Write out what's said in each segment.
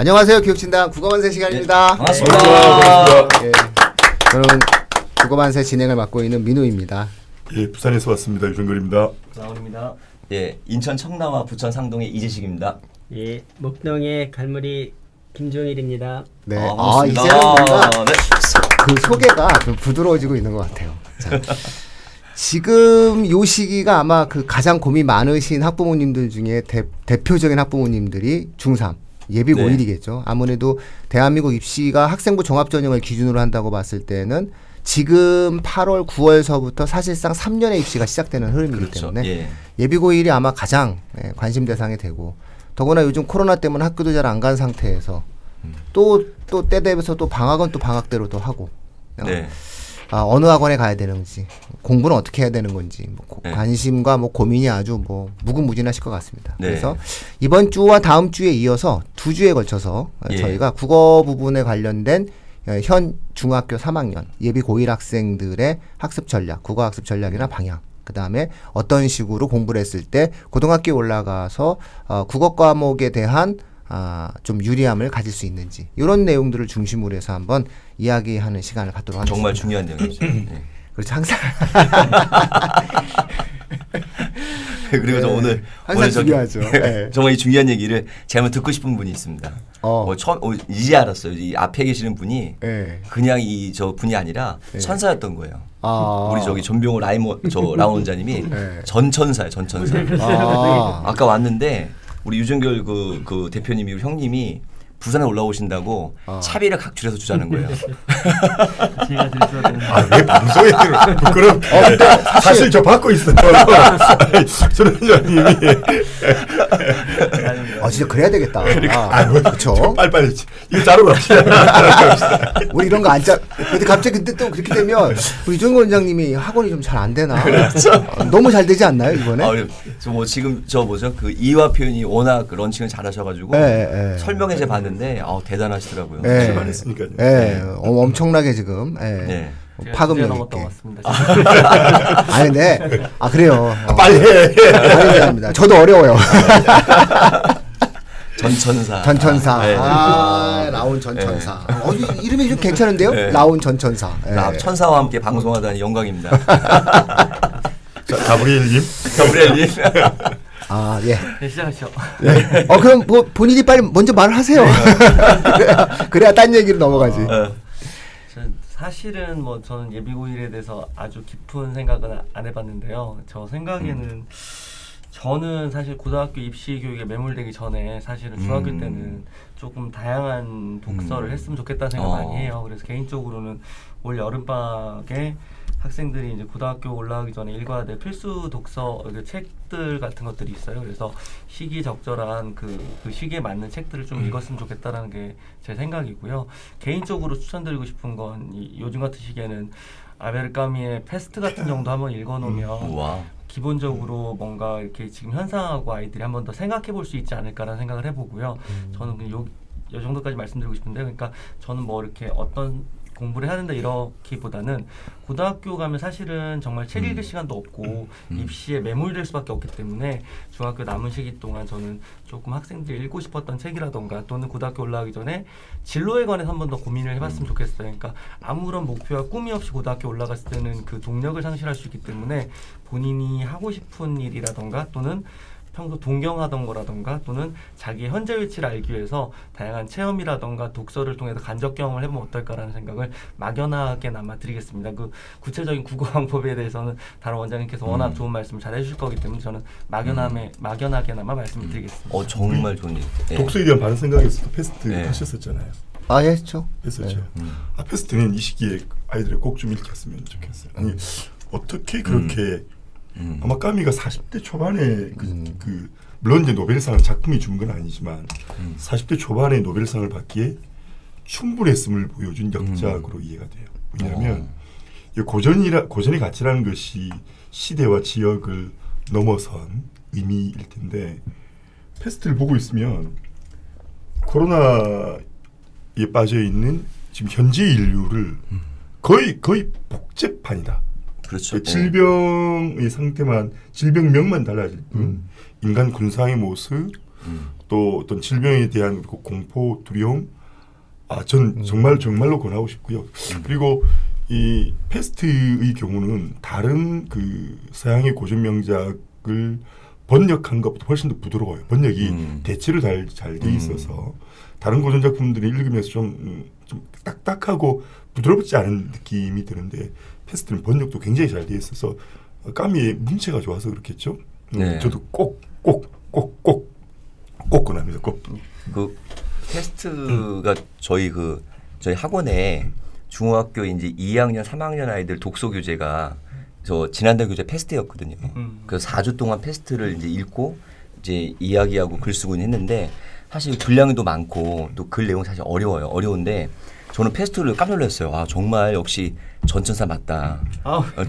안녕하세요. 교육진단 국어만세 시간입니다. 네, 반갑습니다. 예, 저는 국어만세 진행을 맡고 있는 민우입니다. 예, 부산에서 왔습니다. 유정걸입니다. 라온입니다. 예, 인천 청라와 부천 상동의 이재식입니다. 예, 목동의 갈무리 김종일입니다. 네, 반갑습니다. 이제는 뭔가 네. 그 소개가 좀 부드러워지고 있는 것 같아요. 자, 지금 요 시기가 아마 그 가장 고민 많으신 학부모님들 중에 대표적인 학부모님들이 중3 예비 네. 고1이겠죠. 아무래도 대한민국 입시가 학생부 종합전형을 기준으로 한다고 봤을 때는 지금 8월, 9월서부터 사실상 3년의 입시가 시작되는 흐름이기 그렇죠. 때문에 예. 예비 고1이 아마 가장 관심 대상이 되고, 더구나 요즘 코로나 때문에 학교도 잘 안 간 상태에서 또 때 되면서 또 방학은 또 방학대로 또 하고 네. 어느 학원에 가야 되는지, 공부는 어떻게 해야 되는 건지 네. 관심과 고민이 아주 무궁무진하실 것 같습니다. 네. 그래서 이번 주와 다음 주에 이어서 2주에 걸쳐서 예. 저희가 국어 부분에 관련된 현 중학교 3학년 예비 고1 학생들의 학습 전략, 국어 학습 전략이나 방향, 그 다음에 어떤 식으로 공부를 했을 때 고등학교에 올라가서 국어 과목에 대한 좀 유리함을 가질 수 있는지, 이런 내용들을 중심으로 해서 한번 이야기하는 시간을 갖도록 하겠습니다. 정말 중요한 내용이죠. 네. 그렇죠. 항상 그리고 저 오늘 항상 중요하죠. 네. 정말 이 중요한 얘기를 제가 한번 듣고 싶은 분이 있습니다. 이제 알았어요. 이 앞에 계시는 분이 네. 그냥 저 분이 아니라 천사였던 거예요. 우리 저기 전병호 라온 원자님이 네. 전천사예요. 전천사. 아까 왔는데 우리 유정결 그 대표님이 형님이 부산에 올라오신다고 차비를 각출해서 주자는 거예요. 제가 드렸어야 되는데. 왜 방송에 그럼 사실 저 받고 있어요. 소련장님이 진짜 그래야 되겠다. 그렇죠. 빨리빨리 이거 자르고 합시다. 우리 이런 거 안 짜. 근데 갑자기 또 그렇게 되면 우리 이종건 원장님이 학원이 좀 잘 안 되나? 너무 잘 되지 않나요 이번에? 지금 그 이화 표현이 워낙 런칭을 잘하셔가지고 설명해 제 봤는데 대단하시더라고요. 출발했으니까요. 엄청나게 지금. 네. 파급력 넘었던 있게. 것 같습니다. 아니, 네. 그래요. 빨리 해. 빨리 합니다. 저도 어려워요. 전천사. 전천사. 네. 라온 전천사. 이름이 좀 괜찮은데요? 네. 라온 전천사. 천사와 함께 방송하다니 영광입니다. 가브리엘님. 가브리엘님. 예. 네, 시작하시죠. 네. 그럼 본인이 빨리 먼저 말을 하세요. 그래야 딴 얘기로 넘어가지. 사실은 저는 예비고1에 대해서 아주 깊은 생각은 안 해봤는데요. 저 생각에는 저는 사실 고등학교 입시 교육에 매몰되기 전에 사실은 중학교 때는 조금 다양한 독서를 했으면 좋겠다는 생각 많이 해요. 그래서 개인적으로는 올 여름방학에 학생들이 이제 고등학교 올라가기 전에 읽어야 될 필수 독서 책들 같은 것들이 있어요. 그래서 시기적절한 그 시기에 맞는 책들을 좀 읽었으면 좋겠다라는 게 제 생각이고요. 개인적으로 추천드리고 싶은 건 요즘 같은 시기에는 아베르 까미의 패스트 같은 정도 한번 읽어놓으면 기본적으로 뭔가 이렇게 지금 현상하고 아이들이 한번 더 생각해 볼 수 있지 않을까라는 생각을 해보고요. 저는 그냥 요 정도까지 말씀드리고 싶은데, 그러니까 저는 이렇게 어떤 공부를 해야 된다 이렇기보다는 고등학교 가면 사실은 정말 책 읽을 시간도 없고 입시에 매몰될 수밖에 없기 때문에 중학교 남은 시기 동안 저는 조금 학생들이 읽고 싶었던 책이라던가 또는 고등학교 올라가기 전에 진로에 관해서 한 번 더 고민을 해봤으면 좋겠어요. 그러니까 아무런 목표와 꿈이 없이 고등학교 올라갔을 때는 그 동력을 상실할 수 있기 때문에 본인이 하고 싶은 일이라던가 또는 평소 동경하던 거라던가 또는 자기의 현재 위치를 알기 위해서 다양한 체험이라던가 독서를 통해서 간접 경험을 해보면 어떨까라는 생각을 막연하게나마 드리겠습니다. 그 구체적인 국어 방법에 대해서는 다른 원장님께서 워낙 좋은 말씀을 잘 해주실 거기 때문에 저는 막연하게나마 말씀을 드리겠습니다. 정말 좋은 얘기. 독서에 대한 반응 생각에서도 패스트 하셨었잖아요. 예, 했죠. 했었죠. 패스트는 이 시기에 아이들이 꼭 좀 읽혔으면 좋겠어요. 아니 어떻게 그렇게 아마 까미가 40대 초반에 물론 이제 노벨상을 작품이 준 건 아니지만 40대 초반에 노벨상을 받기에 충분했음을 보여준 역작으로 이해가 돼요. 왜냐하면 고전의 가치라는 것이 시대와 지역을 넘어선 의미일 텐데, 패스트를 보고 있으면 코로나에 빠져 있는 지금 현재 인류를 거의 복제판이다. 그렇죠. 질병의 상태만, 질병명만 달라질 뿐 인간 군상의 모습, 또 어떤 질병에 대한 공포, 두려움, 전 정말로 권하고 싶고요. 그리고 이 패스트의 경우는 다른 그 서양의 고전 명작을 번역한 것보다 훨씬 더 부드러워요. 번역이 대체로 잘 돼 있어서 다른 고전 작품들이 읽으면서 좀 딱딱하고 부드럽지 않은 느낌이 드는데 패스트는 번역도 굉장히 잘 돼 있어서 까미의 문체가 좋아서 그렇겠죠. 네. 저도 꼭 권합니다. 꼭. 그 패스트가 저희 학원에 중학교 이제 2학년, 3학년 아이들 독서 교재가 저 지난달 교재 패스트였거든요. 그래서 4주 동안 패스트를 이제 읽고 이제 이야기하고 글 쓰고 했는데 사실 분량도 많고 또 글 내용 사실 어려운데 저는 패스트를 깜짝 놀랐어요. 정말 역시 전천사 맞다.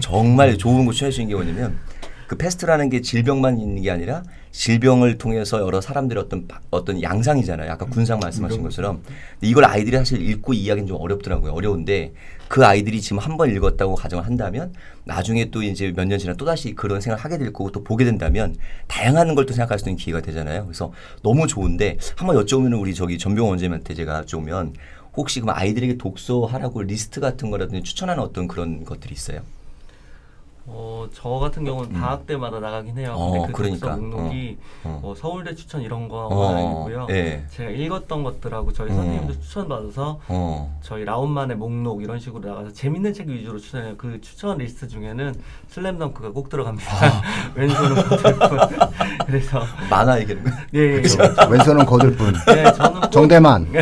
정말 좋은 거 추천해 주신 게 뭐냐면 그 패스트라는 게 질병만 있는 게 아니라 질병을 통해서 여러 사람들의 어떤 양상이잖아요. 아까 군상 말씀하신 것처럼. 이걸 아이들이 사실 읽고 이해하기는 좀 어렵더라고요. 어려운데 그 아이들이 지금 한 번 읽었다고 가정을 한다면 나중에 또 이제 몇 년 지나 또 다시 그런 생각을 하게 될 거고 또 보게 된다면 다양한 걸 또 생각할 수 있는 기회가 되잖아요. 그래서 너무 좋은데 한번 여쭤보면 우리 정병원 원장님한테 제가 여쭤보면 혹시 그럼 아이들에게 독서하라고 리스트 같은 거라든지 추천하는 어떤 그런 것들이 있어요? 저 같은 경우는 방학 때마다 나가긴 해요. 근데 그 독서 목록이 서울대 추천 이런 거는 아니고요. 네. 제가 읽었던 것들하고 저희 선생님도 추천받아서 저희 라운만의 목록 이런 식으로 나가서 재밌는 책 위주로 추천해요. 그 추천 리스트 중에는 슬램덩크가 꼭 들어갑니다. 왼손은 거들뿐. 그래서 만화 얘기는 거예요? 네. 왼손은 거들뿐. 네, 저는 정대만.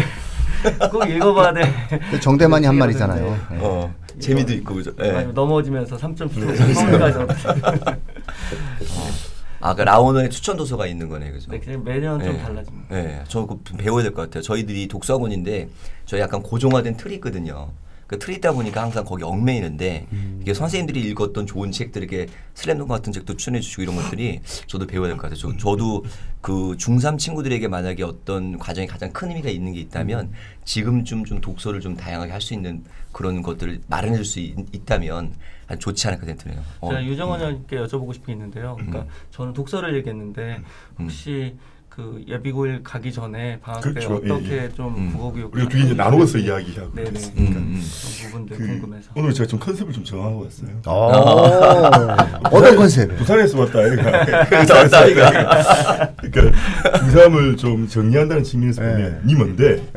꼭 읽어봐야 돼. 정대만이 한 말이잖아요. 재미도 있고 그죠. 네. 넘어지면서 3점 피해서 그 라오너의 추천 도서가 있는 거네, 그죠? 네, 매년 좀 달라집니다. 네, 저 배워야 될 것 같아요. 저희들이 독서학원인데 저희 약간 고정화된 틀이 있거든요. 그 틀이 있다 보니까 항상 거기 얽매이는데 이게 선생님들이 읽었던 좋은 책들 이렇게 슬램덩크 같은 책도 추천해 주시고 이런 것들이 저도 배워야 될 것 같아요. 저도 그 중3 친구들에게 만약에 어떤 과정에 가장 큰 의미가 있는 게 있다면 지금쯤 좀 독서를 좀 다양하게 할 수 있는 그런 것들을 마련해 줄 수 있다면 아주 좋지 않을까 생각드네요. 제가 유정원 의원님께 여쭤보고 싶은 게 있는데요. 그러니까 저는 독서를 얘기했는데 혹시 그 예비고일 가기 전에 방학 때 어떻게 좀 국어교육 우리가 둘이 이제 나누어서 이야기하고 그랬으니까 그런 부분들 궁금해서 오늘 제가 좀 컨셉을 좀 정하고 왔어요. 어떤 컨셉? 부산에서 왔다 아이가. 그러니까 중3을 좀 정리한다는 측면에서 보면 니 뭔데?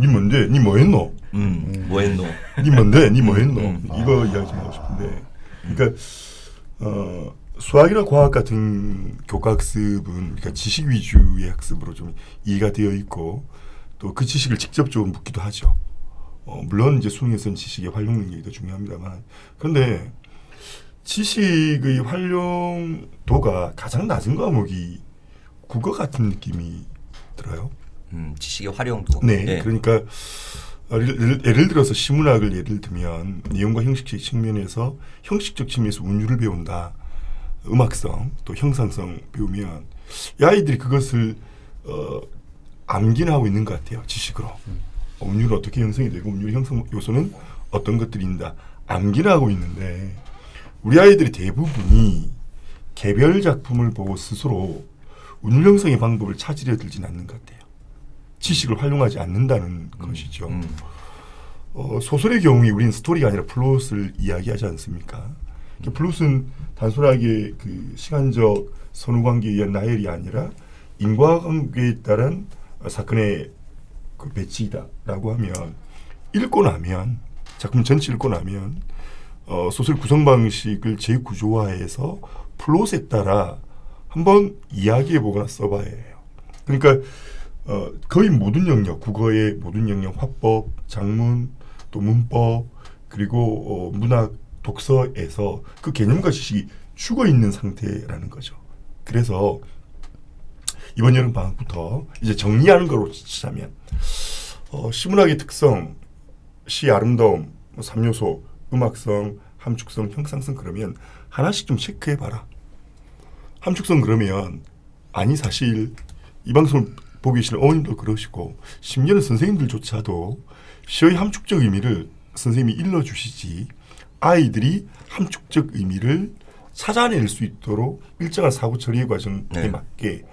니 뭔데? 니 뭐했노? 뭐했노? 니 뭔데? 니 뭐했노? 이거 이야기 좀 하고 싶은데 그러니까 수학이나 과학 같은 교과학습은 그러니까 지식 위주의 학습으로 좀 이해가 되어 있고 또 그 지식을 직접적으로 묻기도 하죠. 물론 이제 수능에서는 지식의 활용 능력이 더 중요합니다만 그런데 지식의 활용도가 가장 낮은 과목이 국어 같은 느낌이 들어요. 지식의 활용도. 네. 그러니까 예를 들어서 시문학을 예를 들면 내용과 형식적 측면에서 형식적 측면에서 운율을 배운다. 음악성 또 형상성 배우면 이 아이들이 그것을 암기는 하고 있는 것 같아요. 지식으로. 운율은 어떻게 형성이 되고 운율 형성 요소는 어떤 것들이 있다. 암기는 하고 있는데 우리 아이들이 대부분이 개별 작품을 보고 스스로 운율 형성의 방법을 찾으려 들진 않는 것 같아요. 지식을 활용하지 않는다는 것이죠. 소설의 경우에 우리는 스토리가 아니라 플롯을 이야기하지 않습니까? 플롯은 단순하게 그 시간적 선후관계에 의한 나열이 아니라 인과관계에 따른 사건의 그 배치이다라고 하면 읽고 나면 작품 전체 읽고 나면 소설 구성 방식을 재구조화해서 플롯에 따라 한번 이야기해 보거나 써봐야 해요. 그러니까 거의 모든 영역, 국어의 모든 영역, 화법, 작문, 또 문법, 그리고 문학, 독서에서 그 개념과 지식이 죽어 있는 상태라는 거죠. 그래서 이번 여름 방학부터 이제 정리하는 거로 치자면 시문학의 특성, 시 아름다움, 3요소, 음악성, 함축성, 형상성 그러면 하나씩 좀 체크해봐라. 함축성 그러면 아니 사실 이 방송을 보고 계시는 어머님도 그러시고 심지어는 선생님들조차도 시의 함축적 의미를 선생님이 일러주시지 아이들이 함축적 의미를 찾아낼 수 있도록 일정한 사고 처리의 과정에 맞게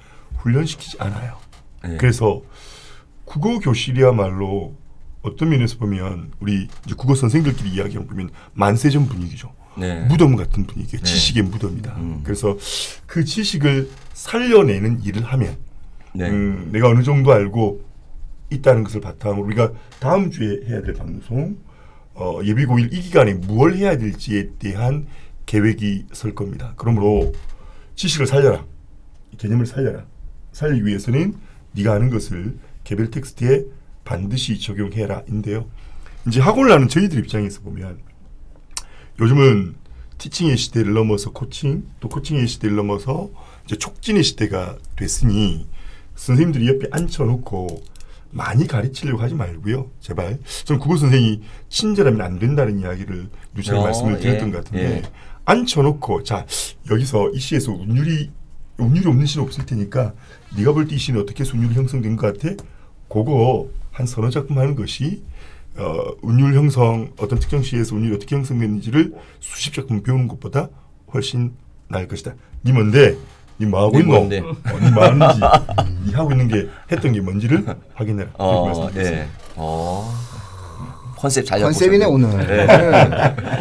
훈련시키지 않아요. 네. 그래서 국어 교실이야말로 어떤 면에서 보면 우리 이제 국어 선생들끼리 이야기하면 보면 만세전 분위기죠. 네. 무덤 같은 분위기, 네. 지식의 무덤이다. 그래서 그 지식을 살려내는 일을 하면 네. 내가 어느 정도 알고 있다는 것을 바탕으로 우리가 다음 주에 해야 될 방송 예비고일 이 기간에 무엇을 해야 될지에 대한 계획이 설 겁니다. 그러므로 지식을 살려라. 개념을 살려라. 살리기 위해서는 네가 아는 것을 개별 텍스트에 반드시 적용해라 인데요. 이제 학원을 하는 저희들 입장에서 보면 요즘은 티칭의 시대를 넘어서 코칭, 또 코칭의 시대를 넘어서 이제 촉진의 시대가 됐으니 선생님들이 옆에 앉혀놓고 많이 가르치려고 하지 말고요. 제발. 저는 국어 선생님이 친절하면 안 된다는 이야기를 누차례 말씀을 드렸던 것 같은데 예. 앉혀놓고 자 여기서 이 시에서 운율이 없는 시는 없을 테니까 네가 볼 때 이 시는 어떻게 해서 운율이 형성된 것 같아? 그거 한 서너 작품 하는 것이 운율 형성 어떤 특정 시에서 운율이 어떻게 형성됐는지를 수십 작품 배우는 것보다 훨씬 나을 것이다. 니 뭔데? 니 뭐 하고 있노? 니 뭐 하는지 니 하고 있는 게 했던 게 뭔지를 확인해라. 네. 컨셉 잘 컨셉이네 오늘. 네.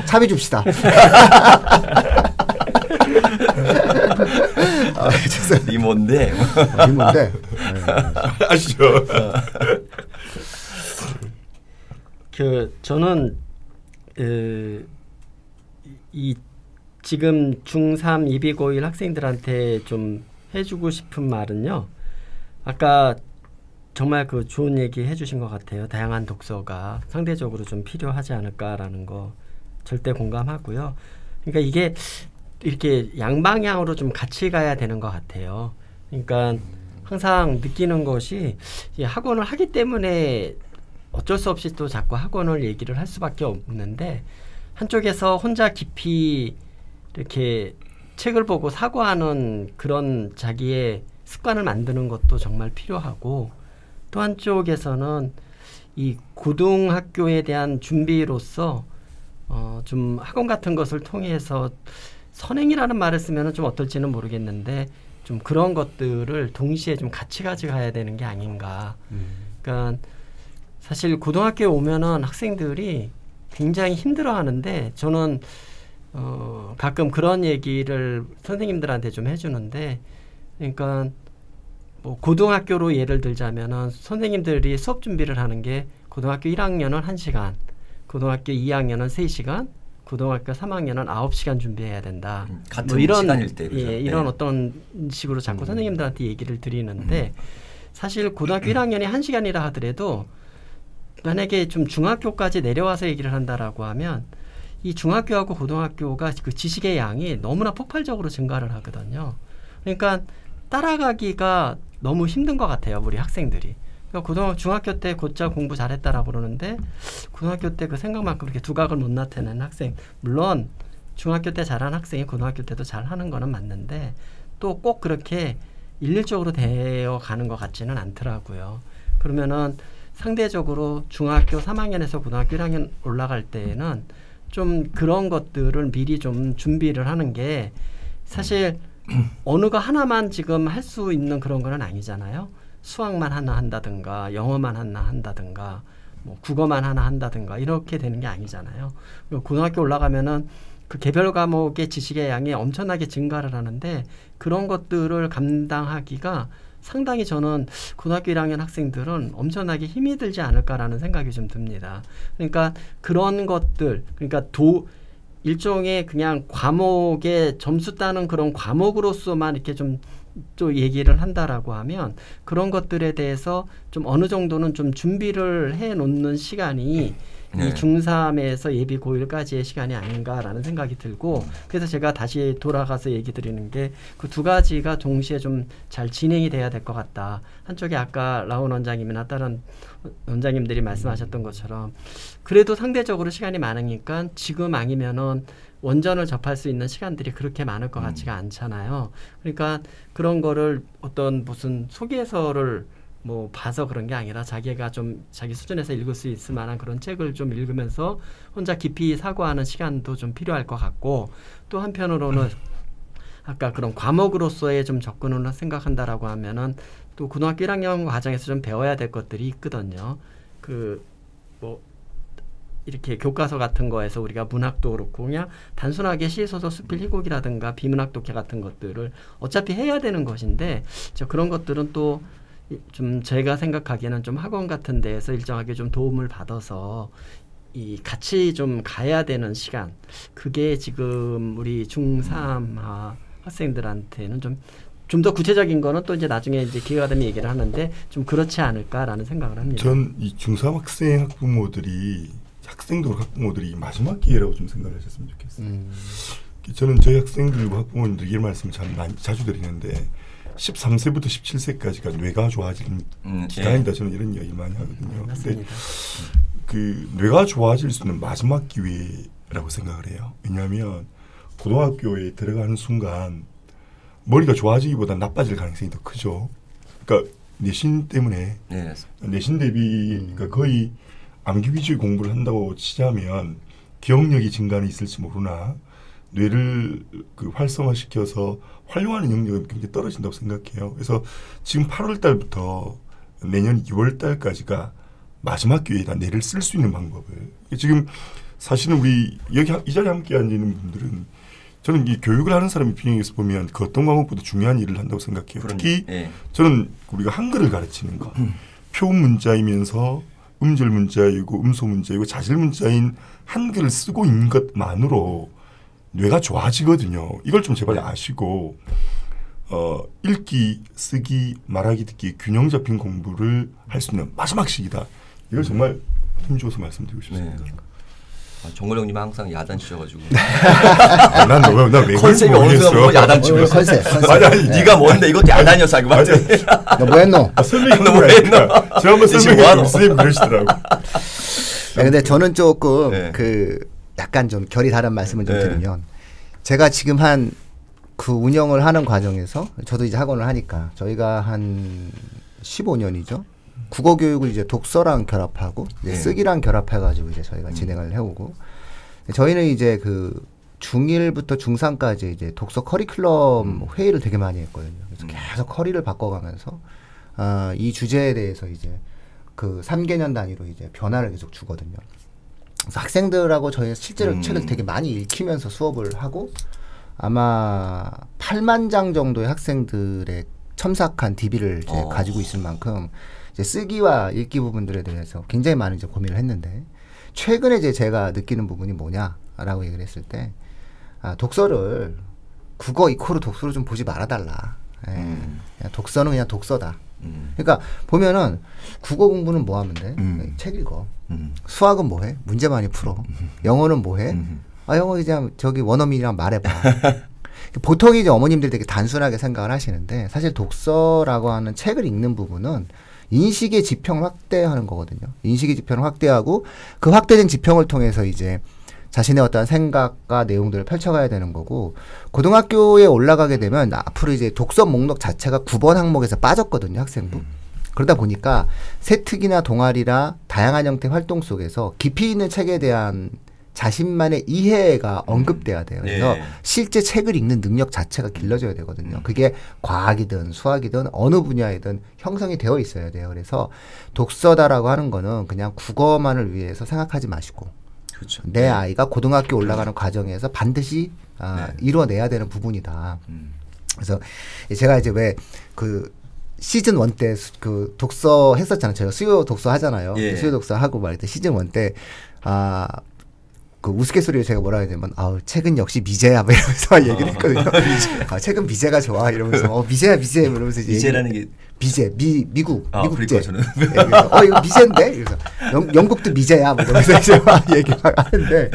차비 줍시다. 니 뭔데? 니 뭔데? 아시죠? 저는 이 지금 중3 예비고일 학생들한테 좀 해주고 싶은 말은요. 아까 정말 그 좋은 얘기 해주신 것 같아요. 다양한 독서가 상대적으로 좀 필요하지 않을까라는 거 절대 공감하고요. 그러니까 이게 이렇게 양방향으로 좀 같이 가야 되는 것 같아요. 그러니까 항상 느끼는 것이 학원을 하기 때문에 어쩔 수 없이 또 자꾸 학원을 얘기를 할 수밖에 없는데 한쪽에서 혼자 깊이 이렇게 책을 보고 사고하는 그런 자기의 습관을 만드는 것도 정말 필요하고 또 한쪽에서는 이 고등학교에 대한 준비로서 좀 학원 같은 것을 통해서 선행이라는 말을 쓰면 좀 어떨지는 모르겠는데 좀 그런 것들을 동시에 좀 같이 가져가야 되는 게 아닌가. 그러니까 사실 고등학교에 오면은 학생들이 굉장히 힘들어하는데 저는 가끔 그런 얘기를 선생님들한테 좀 해주는데 그러니까 뭐 고등학교로 예를 들자면은 선생님들이 수업 준비를 하는 게 고등학교 1학년은 1시간, 고등학교 2학년은 3시간, 고등학교 3학년은 9시간 준비해야 된다. 같은 뭐 이런 시간일 때 그렇죠? 이런 어떤 식으로 자꾸 선생님들한테 얘기를 드리는데 사실 고등학교 1학년이 1시간이라 하더라도 만약에 좀 중학교까지 내려와서 얘기를 한다라고 하면 이 중학교하고 고등학교가 그 지식의 양이 너무나 폭발적으로 증가를 하거든요. 그러니까 따라가기가 너무 힘든 것 같아요, 우리 학생들이. 그러니까 중학교 때 곧잘 공부 잘했다라고 그러는데 고등학교 때 그 생각만큼 그렇게 두각을 못 나타내는 학생, 물론 중학교 때 잘하는 학생이 고등학교 때도 잘하는 거는 맞는데 또 꼭 그렇게 일률적으로 되어 가는 것 같지는 않더라고요. 그러면은 상대적으로 중학교 3학년에서 고등학교 1학년 올라갈 때에는 좀 그런 것들을 미리 좀 준비를 하는 게 사실 어느 거 하나만 지금 할 수 있는 그런 건 아니잖아요. 수학만 하나 한다든가 영어만 하나 한다든가 뭐 국어만 하나 한다든가 이렇게 되는 게 아니잖아요. 고등학교 올라가면은 그 개별 과목의 지식의 양이 엄청나게 증가를 하는데 그런 것들을 감당하기가 상당히 저는 고등학교 1학년 학생들은 엄청나게 힘이 들지 않을까라는 생각이 좀 듭니다. 그러니까 그런 것들, 그러니까 일종의 그냥 과목에 점수 따는 그런 과목으로서만 이렇게 좀 또 얘기를 한다라고 하면 그런 것들에 대해서 좀 어느 정도는 좀 준비를 해 놓는 시간이 이 중3에서 예비 고1까지의 시간이 아닌가라는 생각이 들고 그래서 제가 다시 돌아가서 얘기 드리는 게 그 두 가지가 동시에 좀 잘 진행이 돼야 될 것 같다. 한쪽에 아까 라온 원장님이나 다른 원장님들이 말씀하셨던 것처럼 그래도 상대적으로 시간이 많으니까 지금 아니면은 원전을 접할 수 있는 시간들이 그렇게 많을 것 같지가 않잖아요. 그러니까 그런 거를 어떤 무슨 소개서를 뭐 봐서 그런 게 아니라 자기가 좀 자기 수준에서 읽을 수 있을 만한 그런 책을 좀 읽으면서 혼자 깊이 사고하는 시간도 좀 필요할 것 같고 또 한편으로는 아까 그런 과목으로서의 좀 접근을 생각한다라고 하면은 또 고등학교 1학년 과정에서 좀 배워야 될 것들이 있거든요. 뭐 이렇게 교과서 같은 거에서 우리가 문학도 그렇고 그냥 단순하게 시소설, 수필, 희곡이라든가 비문학 독해 같은 것들을 어차피 해야 되는 것인데 그런 것들은 또 좀 제가 생각하기에는 좀 학원 같은 데에서 일정하게 좀 도움을 받아서 이 같이 좀 가야 되는 시간, 그게 지금 우리 중3 학생들한테는 좀 더 구체적인 거는 또 이제 나중에 이제 기회가 되면 얘기를 하는데 좀 그렇지 않을까라는 생각을 합니다. 전 이 중3 학생 학부모들이 마지막 기회라고 좀 생각을 하셨으면 좋겠어요. 저는 저희 학생들과 학부모님들 이 말씀을 자주 드리는데 13세부터 17세까지가 뇌가 좋아지는 기간이다. 저는 이런 이야기 많이 하거든요. 맞습니다. 그 뇌가 좋아질 수 있는 마지막 기회라고 생각을 해요. 왜냐하면 고등학교에 들어가는 순간 머리가 좋아지기보다 나빠질 가능성이 더 크죠. 그러니까 내신 때문에 내신 대비 그러니까 거의 암기 위주의 공부를 한다고 치자면 기억력이 증가는 있을지 모르나 뇌를 활성화시켜서 활용하는 능력은 굉장히 떨어진다고 생각해요. 그래서 지금 8월 달부터 내년 2월 달까지가 마지막 기회에다 뇌를 쓸 수 있는 방법을. 지금 사실은 우리 여기 이 자리에 함께 앉아 있는 분들은 저는 이 교육을 하는 사람 입장에서 보면 그 어떤 과목보다 중요한 일을 한다고 생각해요. 특히 저는 우리가 한글을 가르치는 거. 표음 문자이면서 음절 문자이고 음소 문자이고 자질 문자인 한글을 쓰고 있는 것만으로 뇌가 좋아지거든요. 이걸 좀 제발 아시고 읽기, 쓰기, 말하기, 듣기 균형 잡힌 공부를 할 수 있는 마지막 시기다. 이걸 정말 힘줘서 말씀드리고 싶습니다. 정걸 형님 항상 야단치셔가지고. 난왜 컨셉이 어느 순간 야단치고 컨셉. 아니 네가 뭔데 이것도 야단이었어. 맞아. 너 뭐했노? 설명이 뭐했노? 제가 한번 설명해 선생님 그러시더라고. 근데 저는 조금 약간 좀 결이 다른 말씀을 좀 드리면 제가 지금 그 운영을 하는 과정에서 저도 이제 학원을 하니까 저희가 한 15년이죠. 국어 교육을 이제 독서랑 결합하고 이제 쓰기랑 결합해가지고 이제 저희가 진행을 해오고 저희는 이제 그 중1부터 중3까지 이제 독서 커리큘럼 회의를 되게 많이 했거든요. 그래서 계속 커리를 바꿔가면서 이 주제에 대해서 이제 그 3개년 단위로 이제 변화를 계속 주거든요. 그래서 학생들하고 저희는 실제로 책을 되게 많이 읽히면서 수업을 하고 아마 8만 장 정도의 학생들의 첨삭한 DB를 이제 가지고 있을 만큼 이제 쓰기와 읽기 부분들에 대해서 굉장히 많은 이제 고민을 했는데 최근에 이제 제가 느끼는 부분이 뭐냐라고 얘기를 했을 때 독서를 국어 이코르 독서로 좀 보지 말아달라. 그냥 독서는 그냥 독서다. 그러니까 보면은 국어 공부는 뭐 하면 돼? 책 읽어. 수학은 뭐 해? 문제 많이 풀어. 영어는 뭐 해? 영어 그냥 저기 원어민이랑 말해봐. 보통 이제 어머님들이 되게 단순하게 생각을 하시는데 사실 독서라고 하는 책을 읽는 부분은 인식의 지평을 확대하는 거거든요. 인식의 지평을 확대하고 그 확대된 지평을 통해서 이제 자신의 어떤 생각과 내용들을 펼쳐가야 되는 거고 고등학교에 올라가게 되면 앞으로 이제 독서 목록 자체가 9번 항목에서 빠졌거든요. 학생부. 그러다 보니까 세특이나 동아리나 다양한 형태의 활동 속에서 깊이 있는 책에 대한 자신만의 이해가 언급돼야 돼요. 그래서 실제 책을 읽는 능력 자체가 길러져야 되거든요. 그게 과학이든 수학이든 어느 분야이든 형성이 되어 있어야 돼요. 그래서 독서다라고 하는 거는 그냥 국어만을 위해서 생각하지 마시고 그렇죠. 내 아이가 고등학교 올라가는 과정에서 반드시 이뤄내야 되는 부분이다. 그래서 제가 이제 왜 그 시즌 1 때 그 독서 했었잖아요. 제가 수요 독서 하잖아요. 수요 독서 하고 말할 때 시즌 1 때 그 우스갯소리로 제가 뭐라 해야 되냐면 책은 역시 미제야 뭐 이러면서 얘기를 했거든요. 책은 미제가 좋아 이러면서 미제야 미제 이러면서 이제 미제라는 게 미제 미국 미국제. 저는 이거 미제인데 그래서 영국도 미제야 뭐 이러면서 이제 막 얘기를 하는데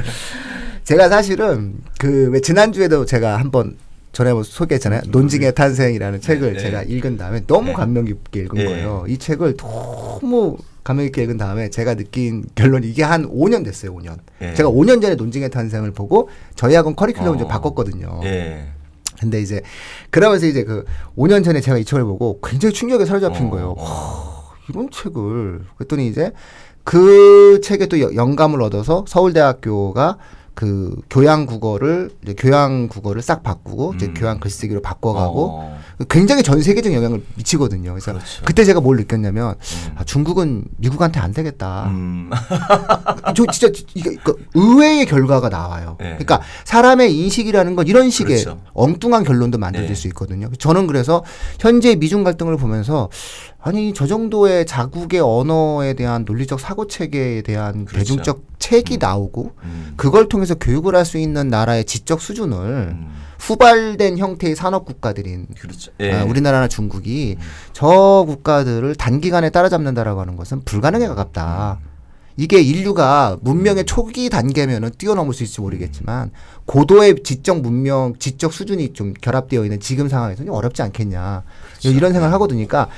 제가 사실은 그 왜 지난주에도 제가 한번 전에 뭐 소개했잖아요. 논증의 탄생이라는 책을 제가 읽은 다음에 너무 감명 깊게 읽은 거예요. 이 책을 너무 감명 깊게 읽은 다음에 제가 느낀 결론이 이게 한 5년 됐어요. 5년. 제가 5년 전에 논증의 탄생을 보고 저희 학원 커리큘럼을 좀 바꿨거든요. 근데 이제 그러면서 이제 그 5년 전에 제가 이 책을 보고 굉장히 충격에 사로잡힌 거예요. 이런 책을. 그랬더니 이제 그 책에 또 영감을 얻어서 서울대학교가 그 교양 국어를 싹 바꾸고 이제 교양 글쓰기로 바꿔가고 굉장히 전 세계적 영향을 미치거든요. 그래서 그렇죠. 그때 제가 뭘 느꼈냐면 중국은 미국한테 안 되겠다. 진짜 이게 의외의 결과가 나와요. 네. 그러니까 사람의 인식이라는 건 이런 식의 그렇죠. 엉뚱한 결론도 만들어질 네. 수 있거든요. 저는 그래서 현재 미중 갈등을 보면서 아니 저 정도의 자국의 언어에 대한 논리적 사고 체계에 대한 그렇죠. 대중적 책이 나오고 그걸 통해서 교육을 할 수 있는 나라의 지적 수준을 후발된 형태의 산업 국가들인 그렇죠. 우리나라나 중국이 저 국가들을 단기간에 따라잡는다라고 하는 것은 불가능에 가깝다. 이게 인류가 문명의 초기 단계면은 뛰어넘을 수 있을지 모르겠지만 고도의 지적 문명, 지적 수준이 좀 결합되어 있는 지금 상황에서는 어렵지 않겠냐. 그렇죠. 이런 생각을 하거든요. 그러니까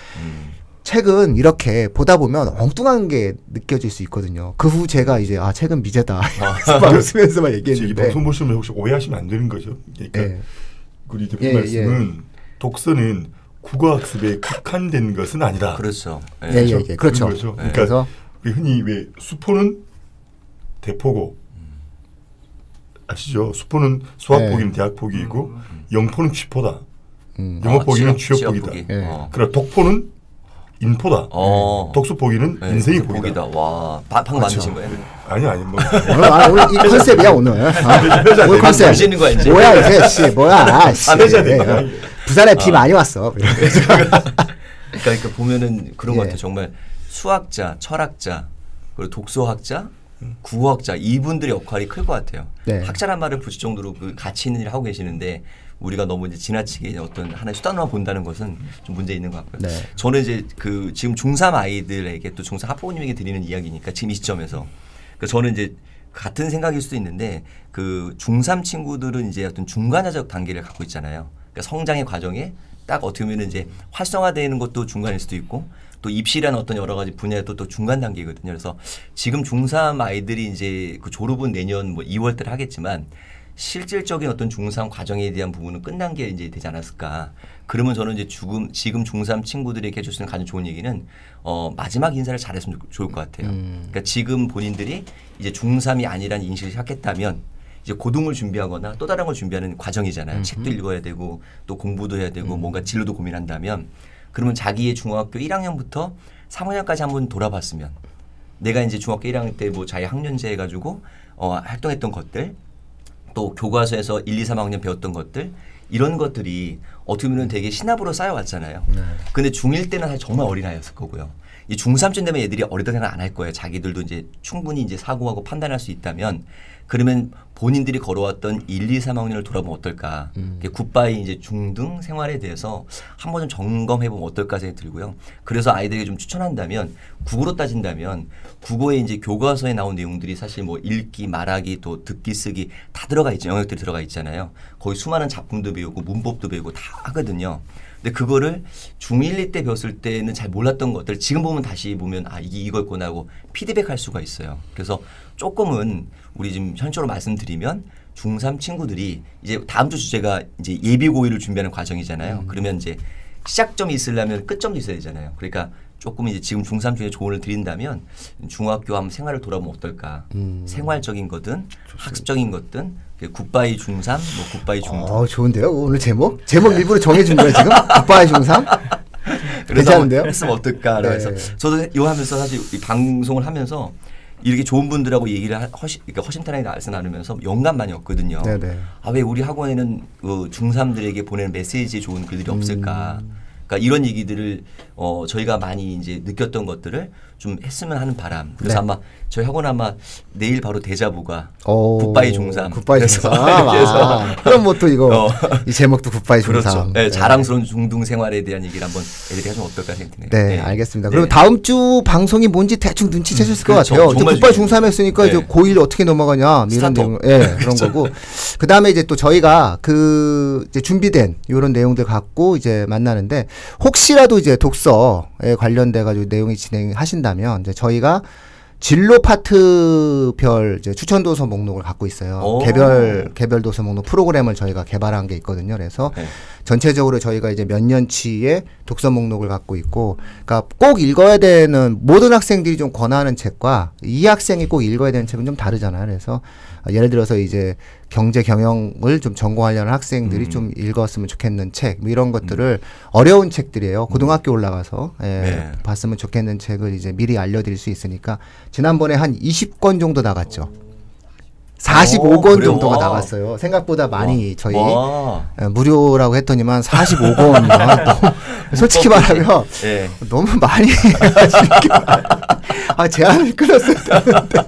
책은 이렇게 보다 보면 엉뚱한 게 느껴질 수 있거든요. 그 후 제가 이제 책은 미제다. 웃으면서만 이 얘기했는데. 방송 보시면 혹시 오해하시면 안 되는 거죠. 그러니까 예. 우리 대표 말씀은 독서는 국어학습에 국한된 것은 아니다. 그렇죠. 예. 그렇죠. 그런 거죠. 그러니까 그래서 우리 흔히 왜 수포는 대포고 아시죠? 수포는 수학보기는 대학보기이고 영포는 취포다. 영어보기는 취업보기다. 그리고 독포는 인포다. 독서보기는 인생이 보기다. 와, 방금 만드신 거예요? 아니 뭐 오늘 이 컨셉이야 오늘. 오늘 컨셉. 하시는 거야 이제. 뭐야 이제 씨 뭐야. 씨. 부산에 비 많이 왔어. 그러니까 보면은 그런 것 같아요. 정말 수학자, 철학자, 그리고 독서학자, 국어학자 이분들의 역할이 클 것 같아요. 네. 학자란 말을 붙일 정도로 그 가치 있는 일을 하고 계시는데 우리가 너무 이제 지나치게 어떤 하나의 수단으로만 본다는 것은 좀 문제 있는 것 같고요. 네. 저는 이제 그 지금 중3 아이들에게 또 중3 학부모님에게 드리는 이야기니까 지금 이 시점에서 그러니까 저는 이제 같은 생각일 수도 있는데 그 중3 친구들은 이제 어떤 중간화적 단계를 갖고 있잖아요. 그러니까 성장의 과정에 딱 어떻게 보면 이제 활성화되는 것도 중간일 수도 있고 또 입시라는 어떤 여러 가지 분야도 또 중간 단계거든요. 그래서 지금 중3 아이들이 이제 그 졸업은 내년 뭐 2월 달에 하겠지만 실질적인 어떤 중3 과정에 대한 부분은 끝난 게 이제 되지 않았을까. 그러면 저는 이제 지금 중3 친구들에게 해줄 수 있는 가장 좋은 얘기는 마지막 인사를 잘했으면 좋을 것 같아요. 그러니까 지금 본인들이 이제 중3이 아니라는 인식을 시작했다면 이제 고등을 준비하거나 또 다른 걸 준비하는 과정이잖아요. 책도 읽어야 되고 또 공부도 해야 되고 뭔가 진로도 고민한다면 그러면 자기의 중학교 1학년부터 3학년까지 한번 돌아봤으면 내가 이제 중학교 1학년 때 뭐 자기 학년제 해가지고 활동했던 것들 또 교과서에서 1, 2, 3학년 배웠던 것들 이런 것들이 어떻게 보면 되게 신압으로 쌓여왔잖아요. 근데 중1 때는 사실 정말 어린아이였을 거고요. 이 중3쯤 되면 애들이 어리다 생각 안 할 거예요. 자기들도 이제 충분히 이제 사고하고 판단할 수 있다면 그러면 본인들이 걸어왔던 1, 2, 3학년을 돌아보면 어떨까. 굿바이 이제 중등 생활에 대해서 한번 좀 점검해보면 어떨까 생각이 들고요. 그래서 아이들에게 좀 추천한다면 국어로 따진다면 국어에 이제 교과서에 나온 내용들이 사실 뭐 읽기, 말하기, 또 듣기, 쓰기 다 들어가 있죠. 영역들이 들어가 있잖아요. 거의 수많은 작품도 배우고 문법도 배우고 다 하거든요. 근데 그거를 중1, 2 때 배웠을 때는 잘 몰랐던 것들 지금 보면 다시 보면 이게 이거였구나 하고 피드백할 수가 있어요. 그래서 조금은 우리 지금 현실적으로 말씀드리면 중3 친구들이 이제 다음 주 주제가 이제 예비고일을 준비하는 과정이잖아요. 그러면 이제 시작점이 있으려면 끝점도 있어야 되잖아요. 그러니까 조금 이제 지금 중3 중에 조언을 드린다면 중학교 한번 생활을 돌아보면 어떨까. 생활적인 거든 학습적인 것든 굿바이 중3, 뭐 굿바이 중2. 좋은데요? 오늘 제목 일부러 정해준 거예요 지금? 굿바이 중3? 괜찮은데요? 했으면 어떨까. 그래서 저도 이거 하면서 사실 이 방송을 하면서 이렇게 좋은 분들하고 얘기를 그러니까 허심탄회하게 말씀 나누면서 영감 많이 얻거든요. 왜 우리 학원에는 중3들에게 보내는 메시지에 좋은 글들이 없을까. 그러니까 이런 얘기들을 저희가 많이 이제 느꼈던 것들을 좀 했으면 하는 바람. 그래서 아마 저희 학원 아마 내일 바로 대자보가 굿바이 중3. 굿바이 중3. 그럼 뭐 또 이거 이 제목도 굿바이 중3. 그렇죠. 네, 자랑스러운 중등 생활에 대한 얘기를 한번 애들이 해주면 어떨까 생각드네요. 네, 알겠습니다. 그럼 다음 주 방송이 뭔지 대충 눈치채셨을 것 같아요. 굿바이 중3 했으니까 이제 고1 어떻게 넘어가냐 이런 내용, 그런 거고. 그 다음에 이제 또 저희가 그 이제 준비된 이런 내용들 갖고 이제 만나는데 혹시라도 이제 독서에 관련돼 가지고 내용이 진행하신다면 이제 저희가 진로 파트별 이제 추천 도서 목록을 갖고 있어요. 개별 도서 목록 프로그램을 저희가 개발한 게 있거든요. 그래서 전체적으로 저희가 이제 몇 년치의 독서 목록을 갖고 있고, 그러니까 꼭 읽어야 되는 모든 학생들이 좀 권하는 책과 이 학생이 꼭 읽어야 되는 책은 좀 다르잖아요. 그래서 예를 들어서 이제 경제 경영을 좀 전공하려는 학생들이 좀 읽었으면 좋겠는 책, 뭐 이런 것들을 어려운 책들이에요. 고등학교 올라가서 네. 봤으면 좋겠는 책을 이제 미리 알려드릴 수 있으니까 지난번에 한 20권 정도 나갔죠. 45권 그래요? 정도가 와. 나갔어요. 생각보다 많이 저희 와. 무료라고 했더니만 45권. 솔직히 말하면 예. 너무 많이 해가지고 제한을 끊었어야 되는데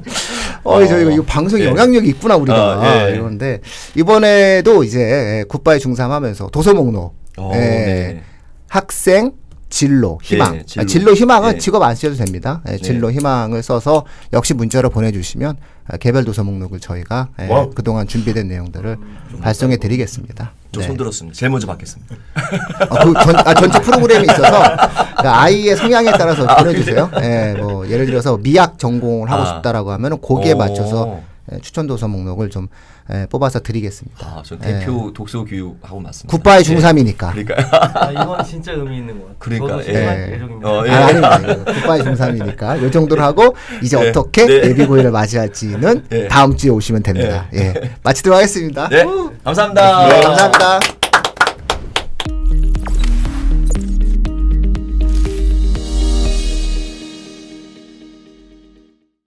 저희가 이거 방송 예. 영향력이 있구나 우리가 예. 이런데 이번에도 이제 굿바이 중3하면서 도서 목록 네. 학생 진로 희망 예, 진로. 진로 희망은 예. 직업 안 쓰셔도 됩니다. 진로 희망을 써서 역시 문자로 보내주시면 개별 도서 목록을 저희가 와우. 그동안 준비된 내용들을 발송해 드리겠습니다. 저 손 들었습니다. 제일 먼저 받겠습니다. 전체 프로그램이 있어서 그러니까 아이의 성향에 따라서 보내주세요. 뭐 예를 들어서 미학 전공을 하고 싶다라고 하면 거기에 맞춰서 추천 도서 목록을 좀 뽑아서 드리겠습니다. 저 대표 독서 교육하고 맞습니다. 굿바이 중3이니까. 그러니까 이건 진짜 의미 있는 것 같아요. 그러니까, 저도 예. 심한 예정입니다. 아닙니다. 굿바이 중3이니까 이 정도로 하고 이제 네. 어떻게 네. 예비고일을 맞이할지는 네. 다음 주에 오시면 됩니다. 마치도록 하겠습니다. 네. 감사합니다. 네, 감사합니다.